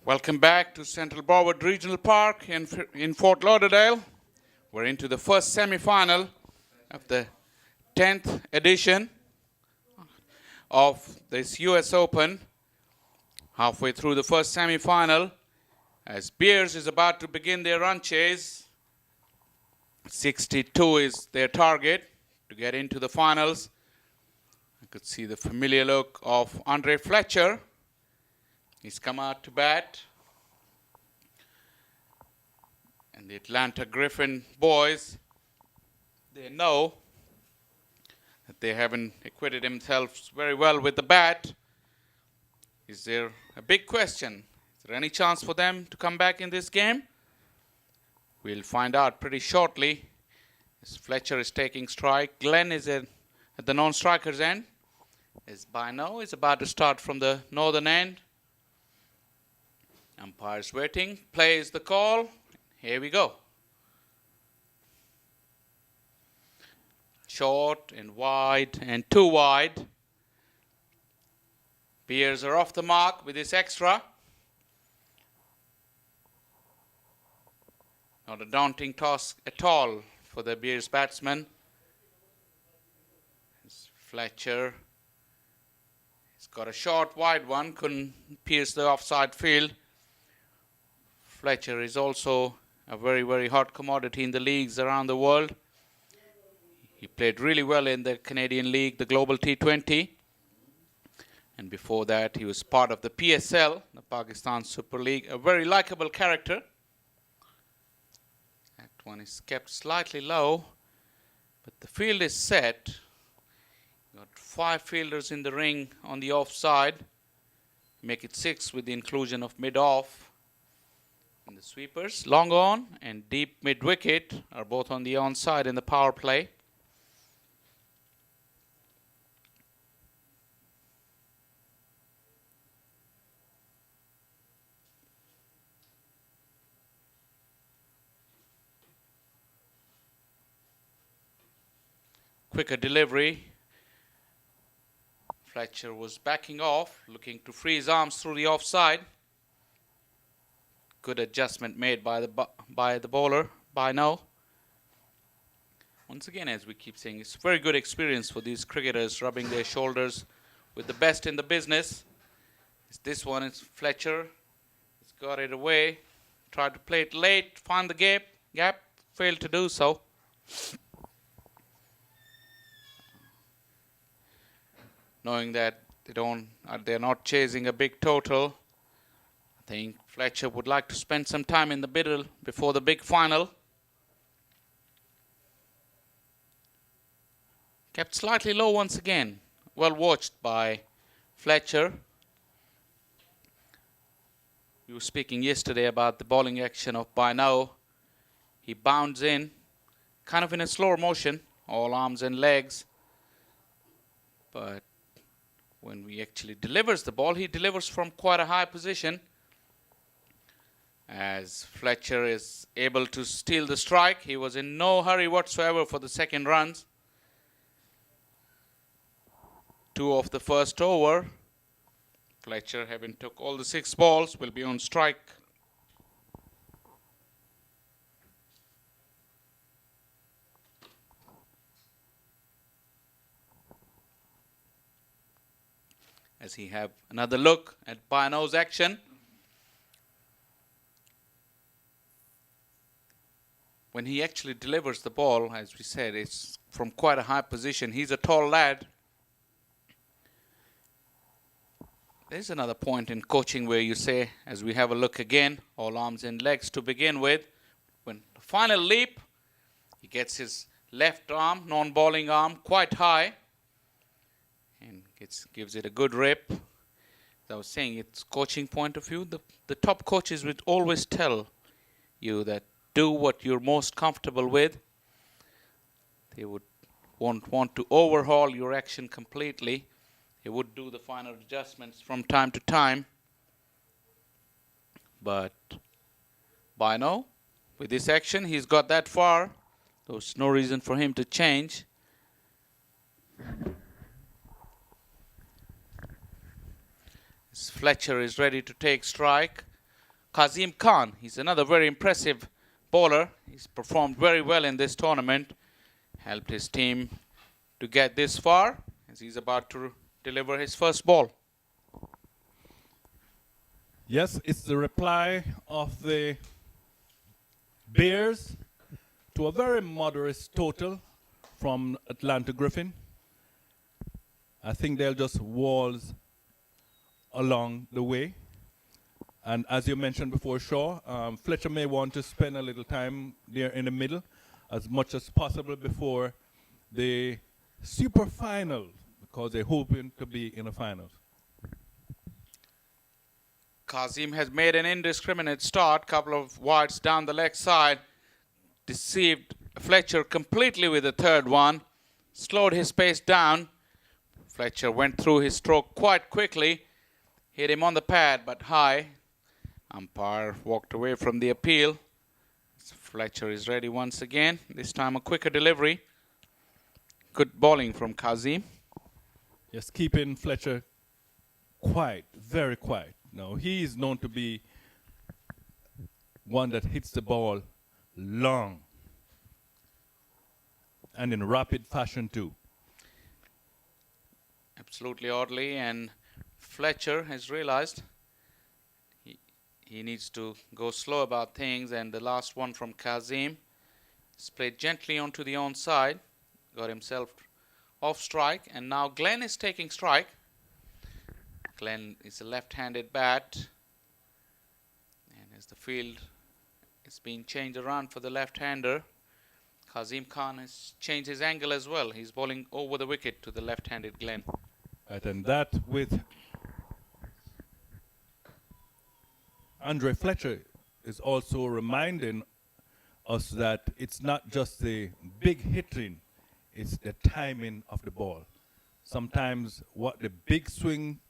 Welcome back to Central Broward Regional Park in Fort Lauderdale. We're into the first semi-final of the 10th edition of this US Open. Halfway through the first semi-final, as Beers is about to begin their run chase. 62 is their target to get into the finals. I could see the familiar look of Andre Fletcher. He's come out to bat. And the Atlanta Griffin boys, they know that they haven't acquitted themselves very well with the bat. Is there a big question? Is there any chance for them to come back in this game? We'll find out pretty shortly. As Fletcher is taking strike, Glenn is at the non-striker's end. As Bino is about to start from the northern end. Umpire's waiting, plays the call. Here we go. Short and wide and too wide. Beers are off the mark with this extra. Not a daunting task at all for the Beers batsman. It's Fletcher. He's got a short wide one, couldn't pierce the offside field. Fletcher is also a very, very hot commodity in the leagues around the world. He played really well in the Canadian League, the Global T20. And before that, he was part of the PSL, the Pakistan Super League, a very likable character. That one is kept slightly low, but the field is set. Got 5 fielders in the ring on the offside. Make it 6 with the inclusion of mid-off. And the sweepers, long on and deep mid-wicket, are both on the onside in the power play. Quicker delivery. Fletcher was backing off, looking to free his arms through the offside. Good adjustment made by the bowler, Bino. Once again, as we keep saying, it's a very good experience for these cricketers, rubbing their shoulders with the best in the business. This one is Fletcher. He's got it away. Tried to play it late, find the gap, failed to do so. Knowing that they're not chasing a big total, I think Fletcher would like to spend some time in the middle before the big final. Kept slightly low once again. Well watched by Fletcher. We were speaking yesterday about the bowling action of Bino. He bounds in, kind of in a slower motion, all arms and legs. But when he actually delivers the ball, he delivers from quite a high position. As Fletcher is able to steal the strike, he was in no hurry whatsoever for the second runs. 2 of the first over. Fletcher, having took all the 6 balls, will be on strike. As he have another look at Bino's action. When he actually delivers the ball, as we said, it's from quite a high position. He's a tall lad. There's another point in coaching where you say, as we have a look again, all arms and legs to begin with. When the final leap, he gets his left arm, non-bowling arm, quite high. And gives it a good rip. As I was saying, it's coaching point of view. The top coaches would always tell you that do what you're most comfortable with. They won't want to overhaul your action completely. They would do the final adjustments from time to time. But Bino, with this action, he's got that far. There's no reason for him to change. Fletcher is ready to take strike. Kazim Khan. He's another very impressive bowler. He's performed very well in this tournament. Helped his team to get this far as he's about to deliver his first ball. Yes, it's the reply of the Bears to a very moderate total from Atlanta Griffin. I think they'll just waltz along the way. And as you mentioned before, Shaw, Fletcher may want to spend a little time there in the middle as much as possible before the super final, because they're hoping to be in the finals. Kazim has made an indiscriminate start, couple of wides down the leg side, deceived Fletcher completely with the third one, slowed his pace down. Fletcher went through his stroke quite quickly, hit him on the pad but high. Umpire walked away from the appeal. Fletcher is ready once again, this time a quicker delivery. Good bowling from Kazim. Just keeping Fletcher quiet, very quiet. Now, he is known to be one that hits the ball long and in rapid fashion too. Absolutely, Audley, and Fletcher has realized he needs to go slow about things, and the last one from Kazim is played gently onto the onside, got himself off strike, and now Glenn is taking strike. Glenn is a left-handed bat, and as the field is being changed around for the left-hander, Kazim Khan has changed his angle as well. He's bowling over the wicket to the left-handed Glenn. Right, and that with Andre Fletcher is also reminding us that it's not just the big hitting, it's the timing of the ball. Sometimes what the big swing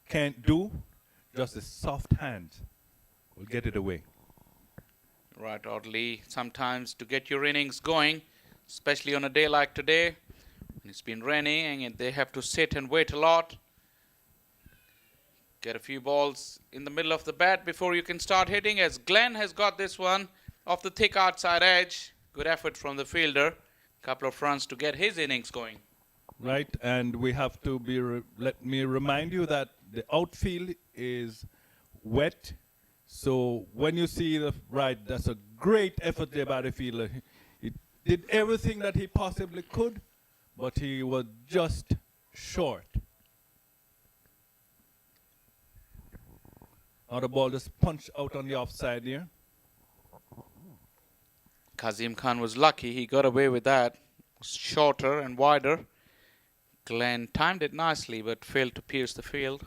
can't do, just a soft hand will get it away. Right, Audley. Sometimes to get your innings going, especially on a day like today, when it's been raining and they have to sit and wait a lot, get a few balls in the middle of the bat before you can start hitting, as Glenn has got this one off the thick outside edge. Good effort from the fielder. Couple of runs to get his innings going. Right, and we have to be, let me remind you that the outfield is wet. So when you see the right, that's a great effort there by the fielder. He did everything that he possibly could, but he was just short. Now the ball just punched out on the offside here. Kazim Khan was lucky. He got away with that. Shorter and wider. Glenn timed it nicely but failed to pierce the field.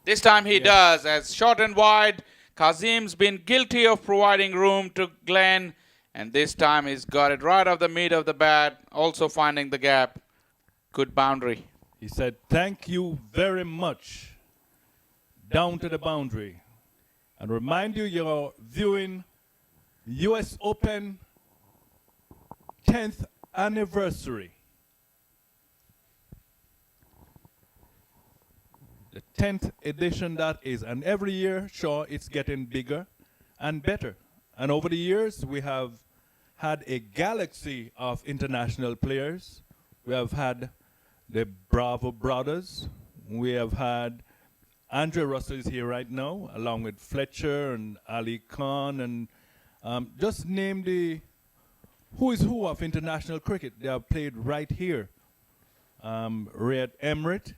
This time he does, as short and wide. Kazim's been guilty of providing room to Glenn, and this time he's got it right off the mid of the bat, also finding the gap. Good boundary. He said, "Thank you very much," down to the boundary. And remind you, you're viewing US Open 10th anniversary. The 10th edition that is, and every year, sure, it's getting bigger and better. And over the years, we have had a galaxy of international players. We have had the Bravo brothers. We have had Andre Russell is here right now, along with Fletcher and Ali Khan, and just name the who is who of international cricket. They have played right here. Riyad Emirates,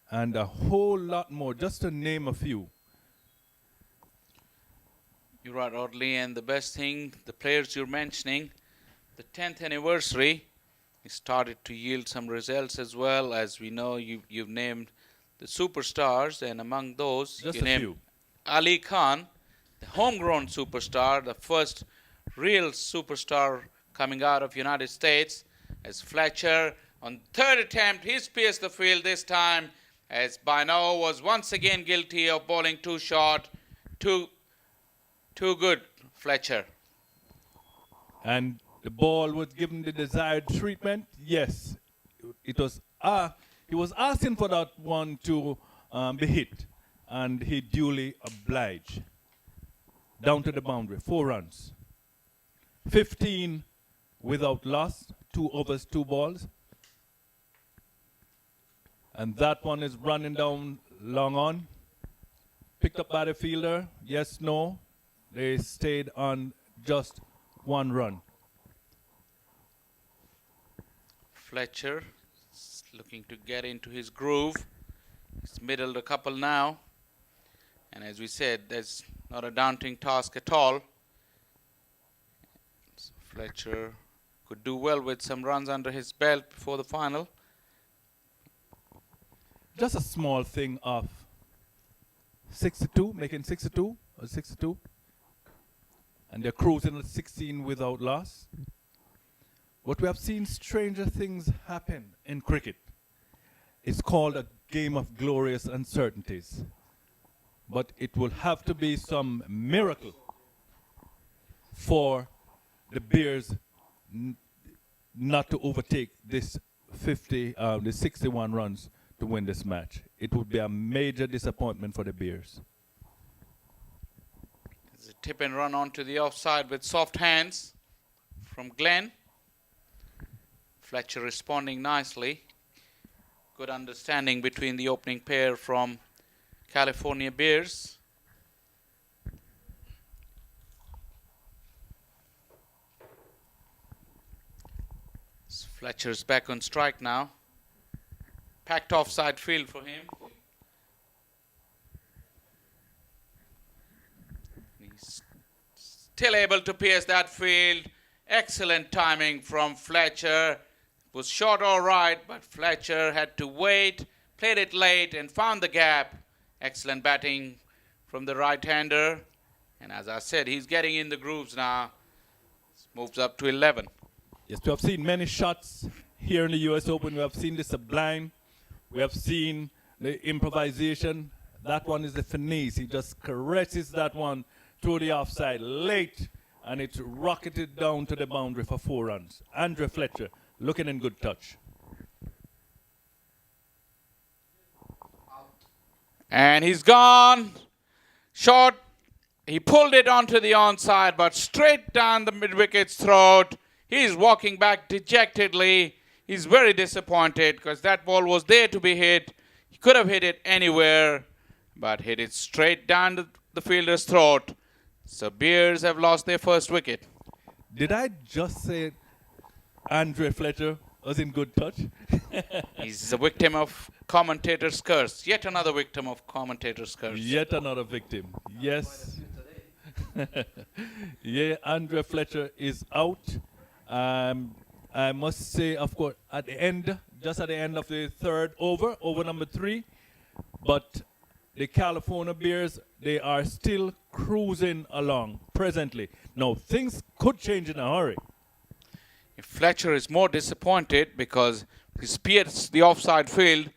and a whole lot more, just to name a few. You're right, Audley, and the best thing, the players you're mentioning, the 10th anniversary, it started to yield some results as well. As we know, you've named the superstars, and among those, just you a named few. Ali Khan, the homegrown superstar, the first real superstar coming out of United States, as Fletcher, on third attempt, he's pierced the field this time, as Bino was once again guilty of bowling too short, too good, Fletcher. And the ball was given the desired treatment. Yes, it was he was asking for that one to be hit, and he duly obliged. Down to the boundary, 4 runs. 15 without loss, 2 overs, 2 balls. And that one is running down long on. Picked up by the fielder, yes, no. They stayed on just 1 run. Fletcher is looking to get into his groove. He's middled a couple now. And as we said, there's not a daunting task at all. So Fletcher could do well with some runs under his belt before the final. Just a small thing of 62, making 62 or 62. And they're cruising at 16 without loss. But we have seen stranger things happen in cricket. It's called a game of glorious uncertainties. But it will have to be some miracle for the Bears not to overtake this the 61 runs to win this match. It would be a major disappointment for the Bears. There's a tip and run onto the offside with soft hands from Glenn. Fletcher responding nicely. Good understanding between the opening pair from California Bears. Fletcher's back on strike now. Packed offside field for him. He's still able to pierce that field. Excellent timing from Fletcher. Was short all right, but Fletcher had to wait, played it late and found the gap. Excellent batting from the right-hander. And as I said, he's getting in the grooves now. Moves up to 11. Yes, we have seen many shots here in the US Open. We have seen the sublime. We have seen the improvisation. That one is the finesse. He just caresses that one through the offside late, and it's rocketed down to the boundary for 4 runs. Andre Fletcher looking in good touch. And he's gone. Short. He pulled it onto the onside, but straight down the mid-wicket's throat. He's walking back dejectedly. He's very disappointed because that ball was there to be hit. He could have hit it anywhere, but hit it straight down the fielder's throat. So Bears have lost their first wicket. Did I just say Andre Fletcher was in good touch? He's a victim of commentator's curse. Yet another victim of commentator's curse. Yet another victim. Yes. Yeah, Andre Fletcher is out. I must say, of course, at the end, just at the end of the 3rd over, over number 3. But the California Bears, they are still cruising along presently. Now, things could change in a hurry. If Fletcher is more disappointed because he pierced the offside field,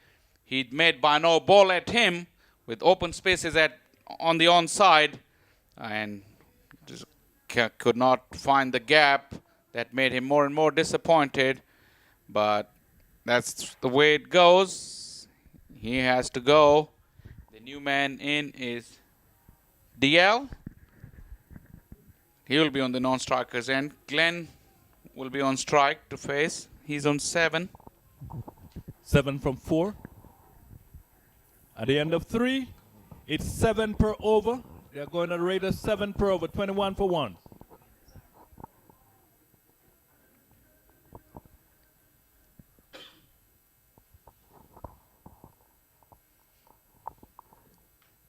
he'd made by no ball at him with open spaces on the onside and just could not find the gap. That made him more and more disappointed. But that's the way it goes. He has to go. The new man in is DL. He will be on the non-strikers end. Glenn will be on strike to face. He's on 7. 7 from 4. At the end of 3, it's 7 per over. They're going to rate us 7 per over, 21 for 1.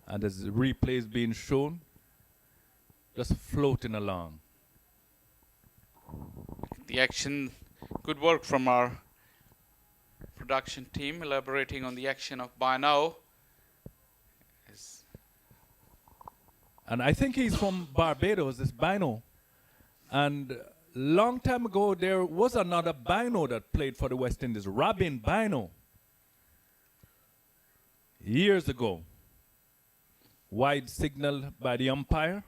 And as the replay is being shown, just floating along. The action, good work from our production team, elaborating on the action of Bino. And I think he's from Barbados, this Bino. And long time ago, there was another Bino that played for the West Indies, Robin Bino. Years ago. Wide signal by the umpire.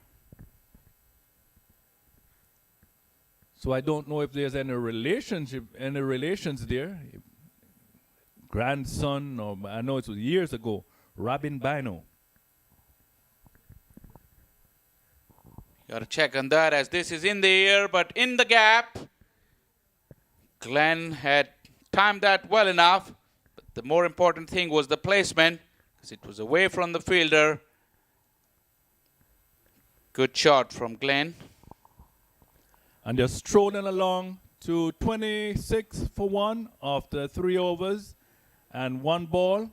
So I don't know if there's any relationship, any relations there. grandson, or I know it was years ago, Robin Bino. Got to check on that as this is in the air, but in the gap. Glenn had timed that well enough. But the more important thing was the placement, because it was away from the fielder. Good shot from Glenn. And they're strolling along to 26 for 1 after 3 overs and 1 ball.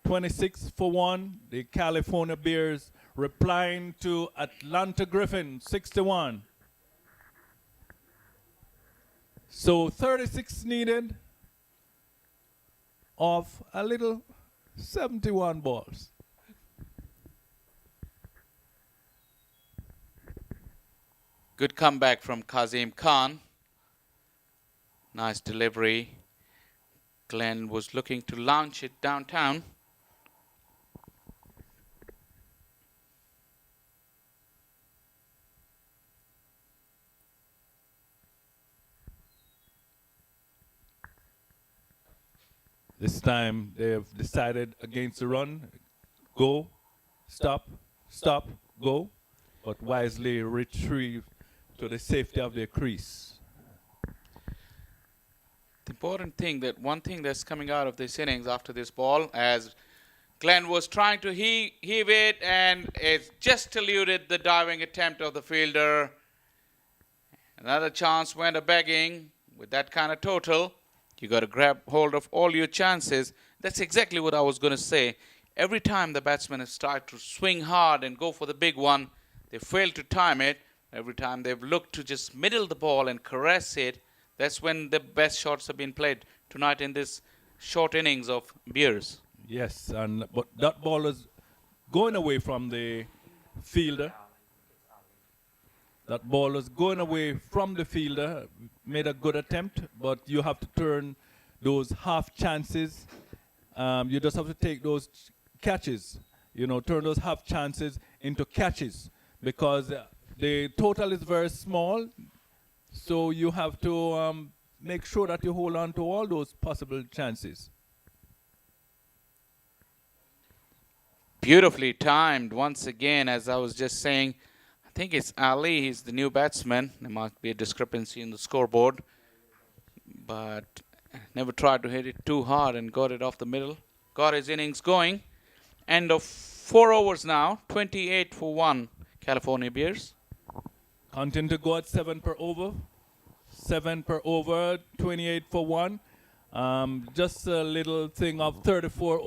26 for 1. The California Bears replying to Atlanta Griffin, 61. So 36 needed of a little 71 balls. Good comeback from Kazim Khan. Nice delivery. Glenn was looking to launch it downtown. This time they've decided against the run. Go, stop, stop, go. But wisely retrieve to the safety of their crease. The important thing, that one thing that's coming out of this innings after this ball, as Glenn was trying to heave it and it just eluded the diving attempt of the fielder. Another chance went a-begging. With that kind of total, you got to grab hold of all your chances. That's exactly what I was going to say. Every time the batsmen have started to swing hard and go for the big one, they fail to time it. Every time they've looked to just middle the ball and caress it, that's when the best shots have been played tonight in this short innings of Beers. Yes, but that ball was going away from the fielder. That ball was going away from the fielder. Made a good attempt, but you have to turn those half chances. You just have to take those catches. You know, turn those half chances into catches, because the total is very small. So you have to make sure that you hold on to all those possible chances. Beautifully timed once again, as I was just saying. I think it's Ali, he's the new batsman. There might be a discrepancy in the scoreboard. But never tried to hit it too hard and got it off the middle. Got his innings going. End of 4 overs now, 28 for 1, California Bears. Continue to go at 7 per over. 7 per over, 28 for 1. Just a little thing of 34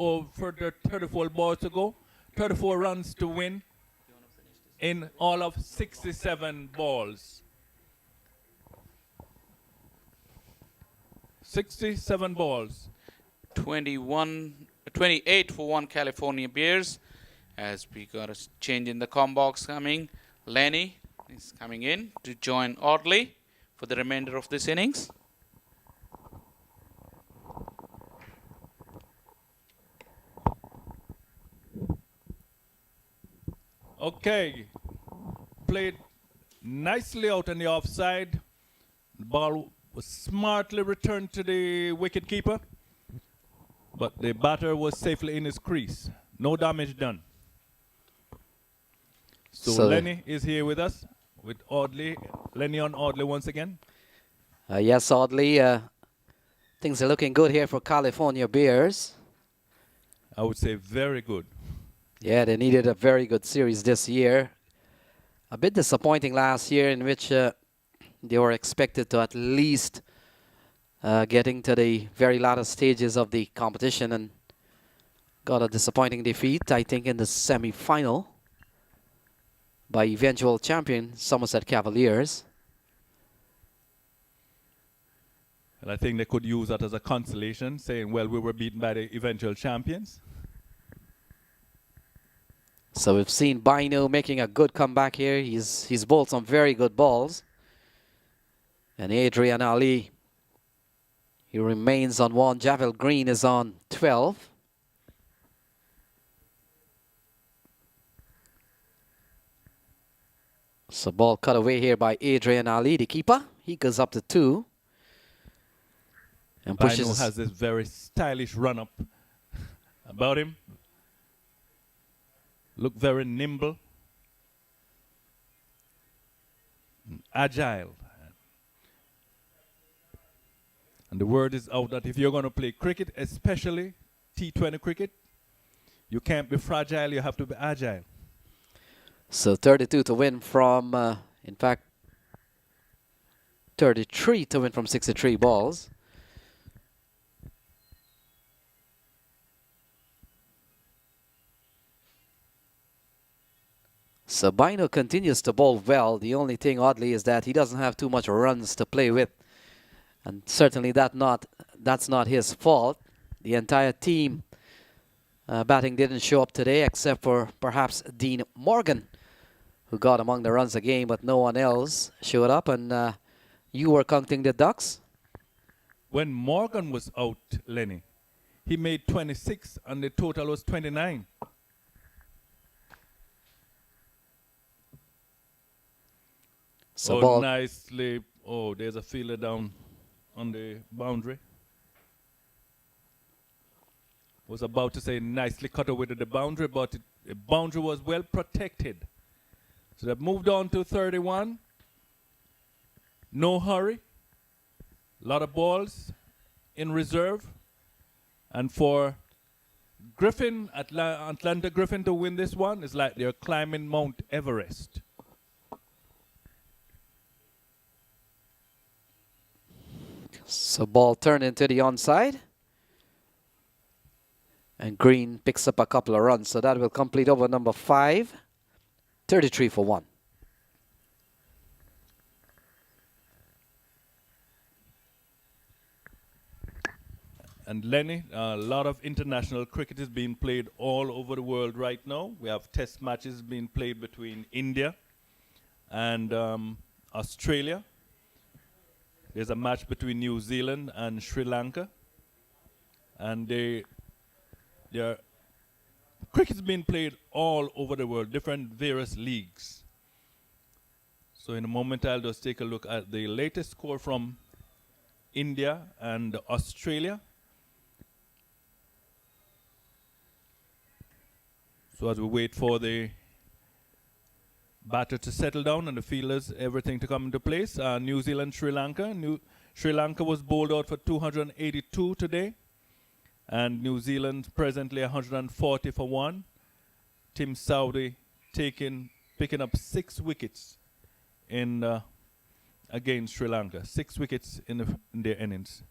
balls to go. 34 runs to win in all of 67 balls. 67 balls. 28 for 1, California Bears. As we got a change in the com box coming. Lenny is coming in to join Audley for the remainder of this innings. Okay. Played nicely out on the offside. The ball was smartly returned to the wicketkeeper, but the batter was safely in his crease. No damage done. So Lenny is here with us, with Audley. Lenny on Audley once again. Yes, Audley. Things are looking good here for California Bears. I would say very good. Yeah, they needed a very good series this year. A bit disappointing last year, in which they were expected to at least getting to the very latter stages of the competition, and got a disappointing defeat, I think, in the semi-final by eventual champion Somerset Cavaliers. And I think they could use that as a consolation, saying, well, we were beaten by the eventual champions. So we've seen Bino making a good comeback here. He's bowled some very good balls. And Adrian Ali, he remains on 1. Javel Green is on 12. So ball cut away here by Adrian Ali, the keeper. He goes up to 2. And Bino pushes. has this very stylish run-up about him. Look very nimble. Agile. And the word is out that if you're going to play cricket, especially T20 cricket, you can't be fragile, you have to be agile. So 32 to win from, in fact, 33 to win from 63 balls. So Bino continues to bowl well. The only thing, oddly, is that he doesn't have too much runs to play with. And certainly that's not his fault. The entire team batting didn't show up today, except for perhaps Dean Morgan, who got among the runs again, but no one else showed up. And you were counting the ducks? When Morgan was out, Lenny, he made 26 and the total was 29. So oh, ball nicely. Oh, there's a fielder down on the boundary. Was about to say nicely cut away to the boundary, but the boundary was well protected. So they've moved on to 31. No hurry. A lot of balls in reserve. And for Griffin, Atlanta Griffin to win this one, it's like they're climbing Mount Everest. So ball turned into the onside. And Green picks up a couple of runs. So that will complete over number 5. 33 for 1. And Lenny, a lot of international cricket is being played all over the world right now. We have test matches being played between India and Australia. There's a match between New Zealand and Sri Lanka. And cricket's being played all over the world, different various leagues. So in a moment, I'll just take a look at the latest score from India and Australia. So as we wait for the batter to settle down and the fielders, everything to come into place, New Zealand, Sri Lanka. Sri Lanka was bowled out for 282 today. And New Zealand presently 140 for 1. Tim Saudi picking up 6 wickets in against Sri Lanka. 6 wickets in their innings.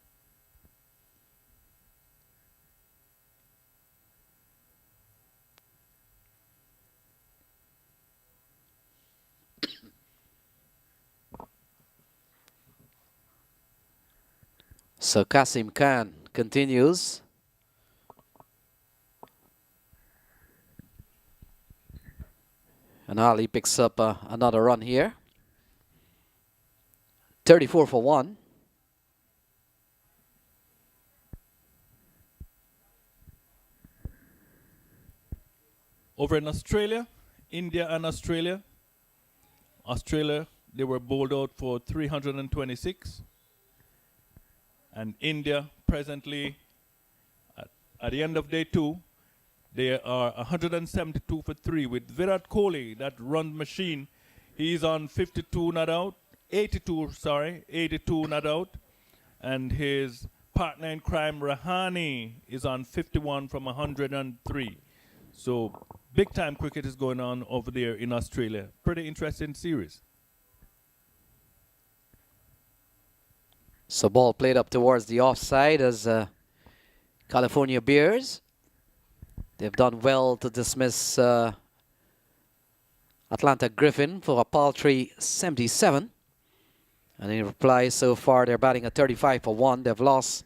So Kasim Khan continues. And Ali picks up another run here. 34 for 1. Over in Australia, India and Australia. Australia, they were bowled out for 326. And India presently, at the end of day 2, they are 172 for 3 with Virat Kohli, that run machine. He's on 82 not out, 82 not out. And his partner in crime, Rahane, is on 51 from 103. So big time cricket is going on over there in Australia. Pretty interesting series. So ball played up towards the offside as California Bears. They've done well to dismiss Atlanta Griffin for a paltry 77. And in reply, so far they're batting at 35 for 1. They've lost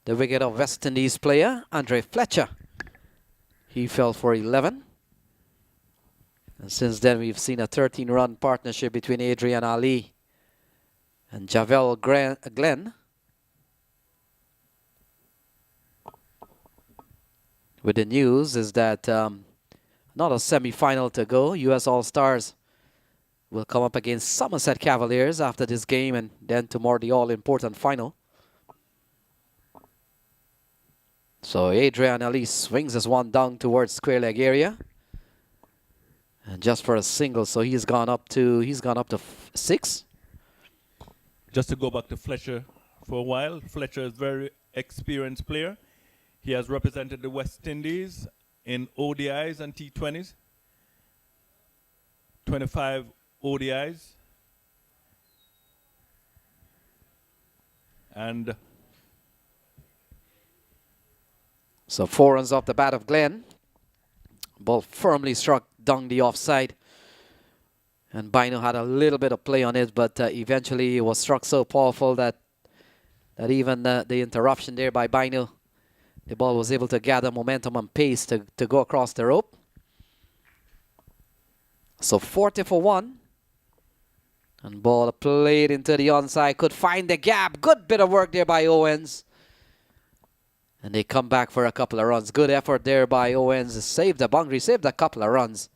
the wicket of West Indies player, Andre Fletcher. He fell for 11. And since then we've seen a 13-run partnership between Adrian Ali and Javel Glenn. With the news is that not a semi-final to go. US All-Stars will come up against Somerset Cavaliers after this game, and then tomorrow the all-important final. So Adrian Ali swings this one down towards square leg area. And just for a single, so he's gone up to 6. Just to go back to Fletcher for a while, Fletcher is a very experienced player. He has represented the West Indies in ODIs and T20s, 25 ODIs. And so 4 runs off the bat of Glenn. Ball firmly struck down the offside. And Bino had a little bit of play on it, but eventually it was struck so powerful that even the interruption there by Bino, the ball was able to gather momentum and pace to go across the rope. So 40 for 1. And ball played into the onside, could find the gap. Good bit of work there by Owens. And they come back for a couple of runs. Good effort there by Owens. Saved the boundary, saved a couple of runs.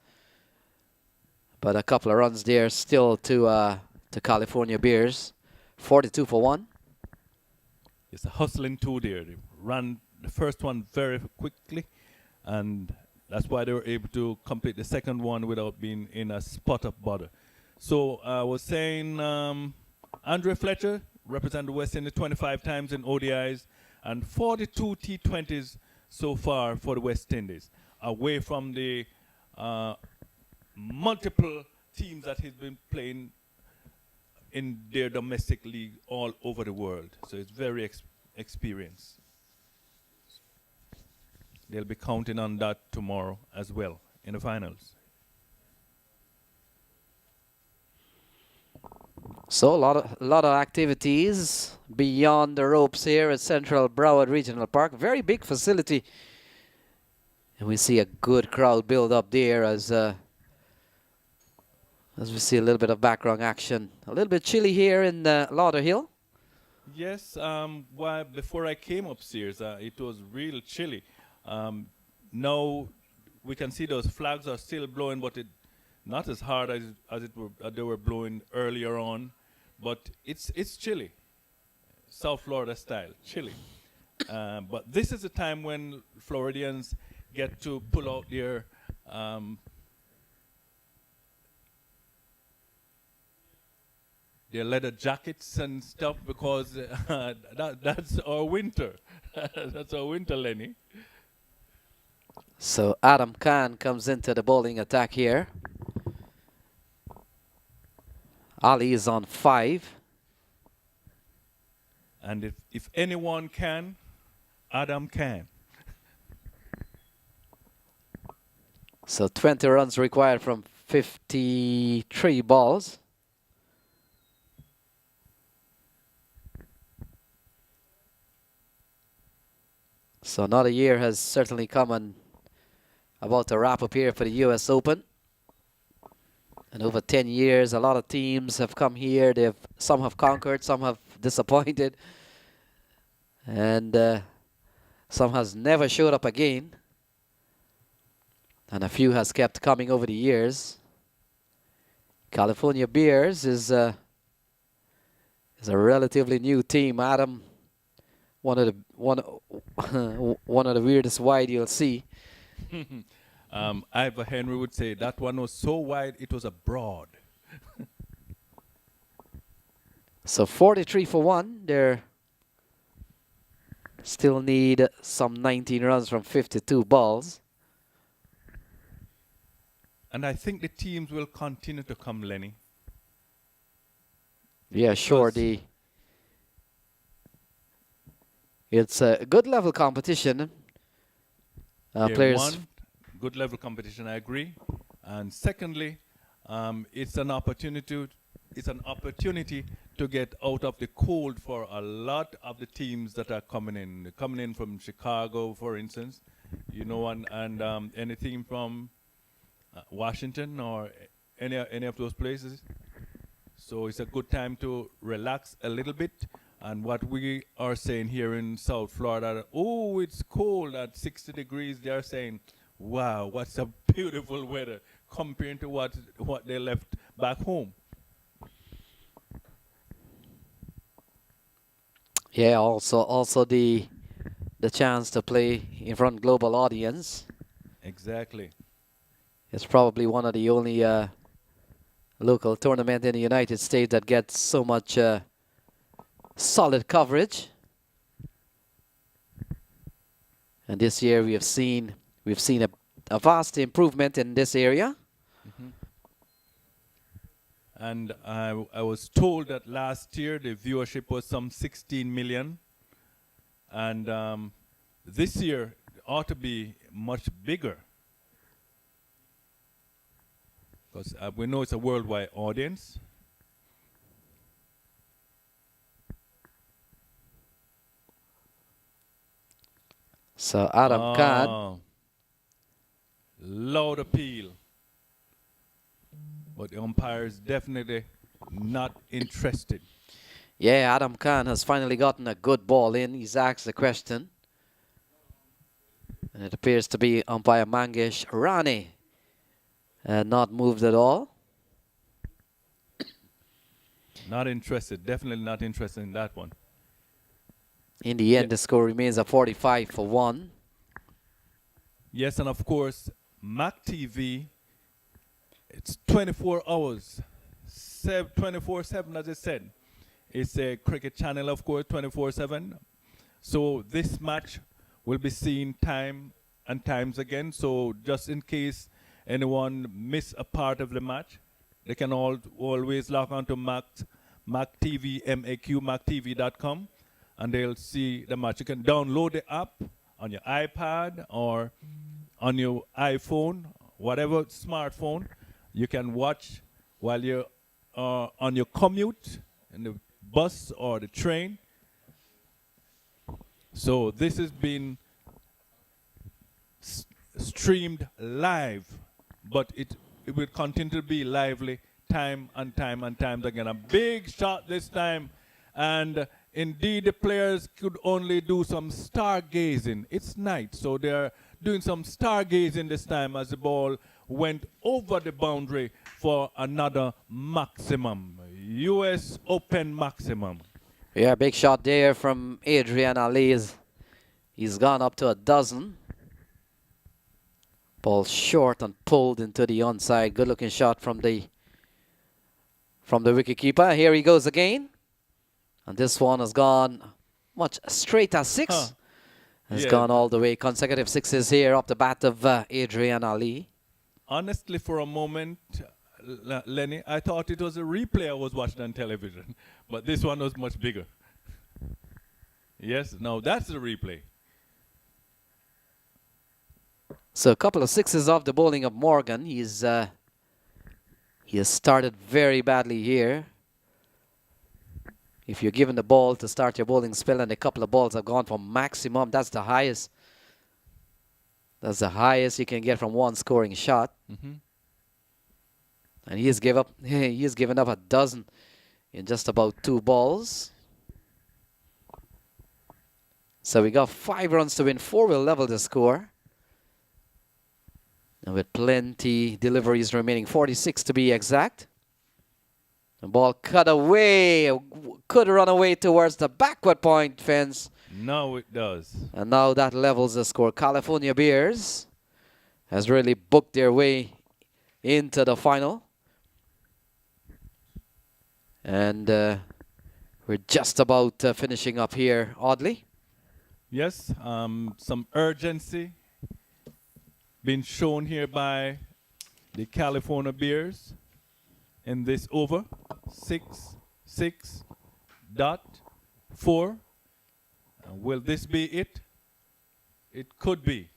But a couple of runs there still to California Bears. 42 for 1. it's a hustling two there. They ran the first one very quickly, and that's why they were able to complete the second one without being in a spot of bother. So I was saying Andre Fletcher represented the West Indies 25 times in ODIs and 42 T20s so far for the West Indies, away from the multiple teams that he's been playing in their domestic league all over the world. So it's very experienced. They'll be counting on that tomorrow as well in the finals. So a lot of activities beyond the ropes here at Central Broward Regional Park. Very big facility. And we see a good crowd build up there as we see a little bit of background action. A little bit chilly here in Lauderhill. Yes, before I came upstairs, it was real chilly. Now we can see those flags are still blowing, but not as hard as they were blowing earlier on. But it's chilly, South Florida style, chilly. But this is the time when Floridians get to pull out their leather jackets and stuff, because that's our winter. That's our winter, Lenny. So Adam Khan comes into the bowling attack here. Ali is on 5. And if anyone can, Adam can. So 20 runs required from 53 balls. So another year has certainly come and about to wrap up here for the US Open. And over 10 years, a lot of teams have come here. Some have conquered, some have disappointed. And some has never showed up again. And a few has kept coming over the years. California Bears is a relatively new team. Adam, one of the weirdest wide you'll see. Ivor Henry would say that one was so wide it was a broad. So 43 for 1. They still need some 19 runs from 52 balls. And I think the teams will continue to come, Lenny. Yeah, sure. It's a good level competition. Players. One, good level competition, I agree. And secondly, it's an opportunity to get out of the cold for a lot of the teams that are coming in from Chicago, for instance, and any team from Washington or any of those places. So it's a good time to relax a little bit. And what we are saying here in South Florida, oh, it's cold at 60 degrees. They are saying, wow, what's a beautiful weather compared to what they left back home. Yeah, also the the chance to play in front of global audience. Exactly. It's probably one of the only local tournament in the United States that gets so much solid coverage. And this year we've seen a vast improvement in this area. And I was told that last year the viewership was some 16 million. And this year it ought to be much bigger. Because we know it's a worldwide audience. So Adam Khan. Loud appeal. But the umpire is definitely not interested. Yeah, Adam Khan has finally gotten a good ball in. He's asked the question. And it appears to be umpire Mangesh Rani. Not moved at all. Not interested. Definitely not interested in that one. In the end, the score remains a 45-1. Yes, and of course, Mac TV, it's 24 hours, 24/7, as I said. It's a cricket channel, of course, 24/7. So this match will be seen time and times again. So just in case anyone miss a part of the match, they can always log on to Mac TV, MAQ, MacTV.com, and they'll see the match. You can download the app on your iPad or on your iPhone, whatever smartphone. You can watch while you're on your commute, in the bus or the train. So this has been streamed live, but it will continue to be lively time and time and time again. A big shot this time, and indeed the players could only do some stargazing. It's night, so they're doing some stargazing this time as the ball went over the boundary for another maximum, US Open maximum. Yeah, big shot there from Adrian Ali. He's gone up to a dozen. Ball short and pulled into the onside. Good looking shot from the wicketkeeper. Here he goes again. And this one has gone much straight as six. Has gone all the way. Consecutive sixes here off the bat of Adrian Ali. Honestly, for a moment, Lenny, I thought it was a replay I was watching on television. But this one was much bigger. Yes, now that's the replay. So a couple of sixes off the bowling of Morgan. He has started very badly here. If you're given the ball to start your bowling spell and a couple of balls have gone for maximum, that's the highest. That's the highest you can get from one scoring shot. And he has given up a dozen in just about 2 balls. So we got 5 runs to win, 4 will level the score. And with plenty deliveries remaining, 46 to be exact. The ball cut away, could run away towards the backward point fence. Now it does. And now that levels the score. California Bears has really booked their way into the final. And we're just about finishing up here, Audley. Yes, some urgency been shown here by the California Bears in this over. 6-6.4. Will this be it? It could be.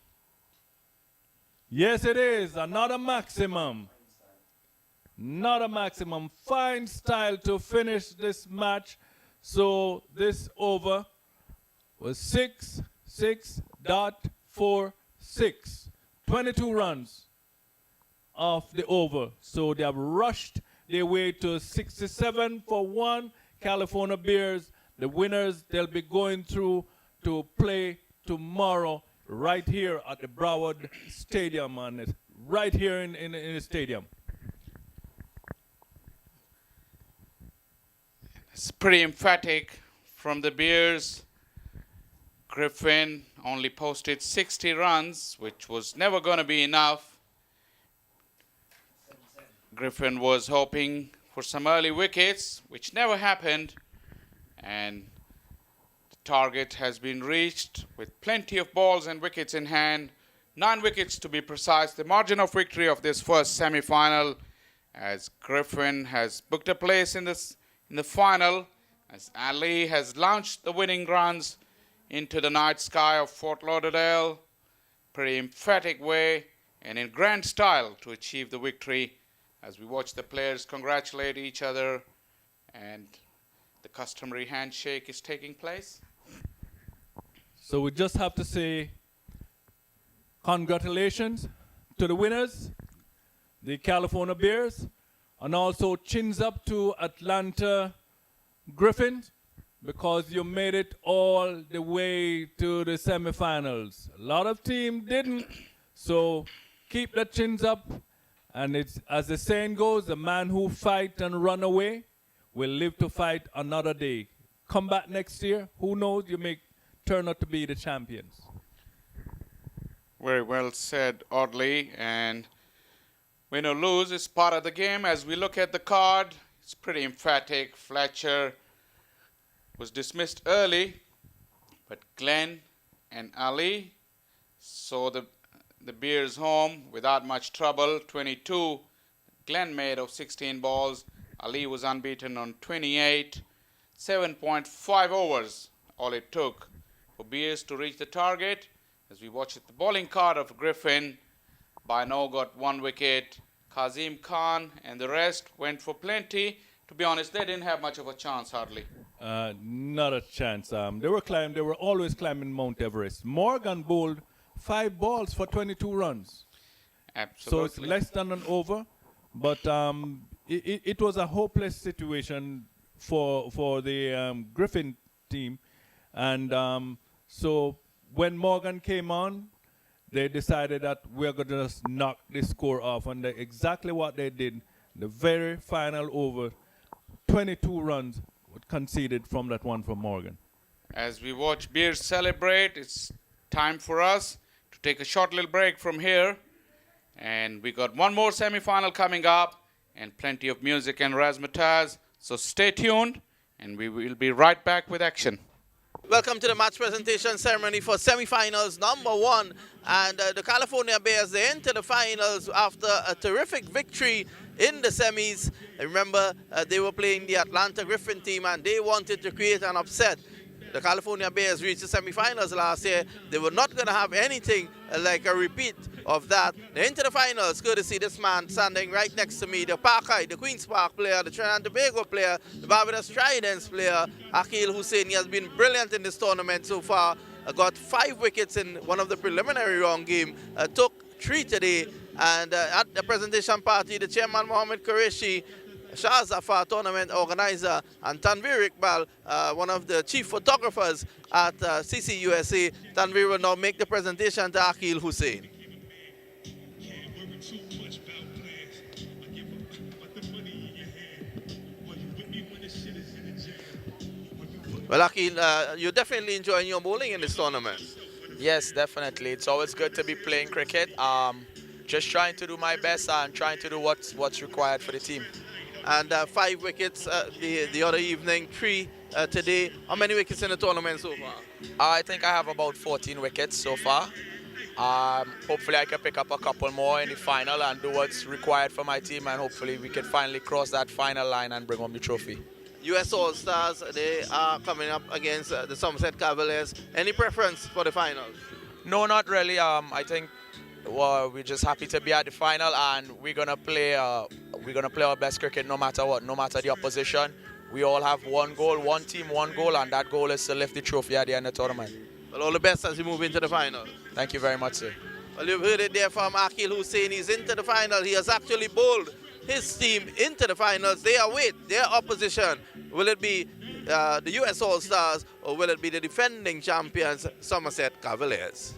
Yes, it is. Another maximum. Not a maximum. Fine style to finish this match. So this over was 6-6.46. 22 runs off the over. So they have rushed their way to 67 for 1. California Bears, the winners, they'll be going through to play tomorrow right here at the Broward Stadium, and right here in the stadium. It's pretty emphatic from the Bears. Griffin only posted 60 runs, which was never going to be enough. Griffin was hoping for some early wickets, which never happened. And the target has been reached with plenty of balls and wickets in hand. 9 wickets to be precise. The margin of victory of this first semi-final, as Griffin has booked a place in the final, as Ali has launched the winning runs into the night sky of Fort Lauderdale. Pretty emphatic way and in grand style to achieve the victory, as we watch the players congratulate each other and the customary handshake is taking place. So we just have to say congratulations to the winners, the California Bears, and also chins up to Atlanta Griffin, because you made it all the way to the semifinals. A lot of teams didn't, so keep the chins up. And it's, as the saying goes, the man who fight and run away will live to fight another day. Come back next year, who knows, you may turn out to be the champions. Very well said, Audley. And win or lose is part of the game. As we look at the card, it's pretty emphatic. Fletcher was dismissed early, but Glenn and Ali saw the Bears home without much trouble. 22 Glenn made of 16 balls. Ali was unbeaten on 28. 7.5 overs all it took for Bears to reach the target. As we watch the bowling card of Griffin, Bino got 1 wicket. Kazim Khan and the rest went for plenty. To be honest, they didn't have much of a chance, hardly. Not a chance. They were always climbing Mount Everest. Morgan bowled 5 balls for 22 runs. Absolutely. So it's less than an over, but it was a hopeless situation for the Griffin team, and so when Morgan came on, they decided that we're going to just knock this score off, and exactly what they did. The very final over, 22 runs conceded from that one from Morgan. As we watch Bears celebrate, it's time for us to take a short little break from here. And we got one more semi-final coming up and plenty of music and razzmatazz. So stay tuned and we will be right back with action. Welcome to the match presentation ceremony for semi-finals number 1. And the California Bears, they enter the finals after a terrific victory in the semis. Remember, they were playing the Atlanta Griffin team and they wanted to create an upset. The California Bears reached the semi-finals last year. They were not going to have anything like a repeat of that. They enter the finals, courtesy this man standing right next to me, the Parkeye, the Queen's Park player, the Trinidad and Tobago player, the Barbados Tridents player, Akil Hussein. He has been brilliant in this tournament so far. Got 5 wickets in one of the preliminary round game, took 3 today. And at the presentation party, the chairman Mohammed Qureshi, Shah Zafar, tournament organizer, and Tanvir Iqbal, one of the chief photographers at CCUSA. Tanvir will now make the presentation to Akil Hussein. Well, Akil, you're definitely enjoying your bowling in this tournament. Yes, definitely. It's always good to be playing cricket. Just trying to do my best and trying to do what's required for the team. And 5 wickets the other evening, 3 today. How many wickets in the tournament so far? I think I have about 14 wickets so far. Hopefully I can pick up a couple more in the final and do what's required for my team, and hopefully we can finally cross that final line and bring home the trophy. US All-Stars, they are coming up against the Somerset Cavaliers. Any preference for the finals? No, not really. I think we're just happy to be at the final, and we're gonna play our best cricket no matter what, no matter the opposition. We all have one goal, one team, one goal, and that goal is to lift the trophy at the end of the tournament. Well, all the best as you move into the final. Thank you very much, sir. Well, you've heard it there from Akil Hussein. He's into the final. He has actually bowled his team into the finals. They await their opposition. Will it be the US All-Stars or will it be the defending champions, Somerset Cavaliers?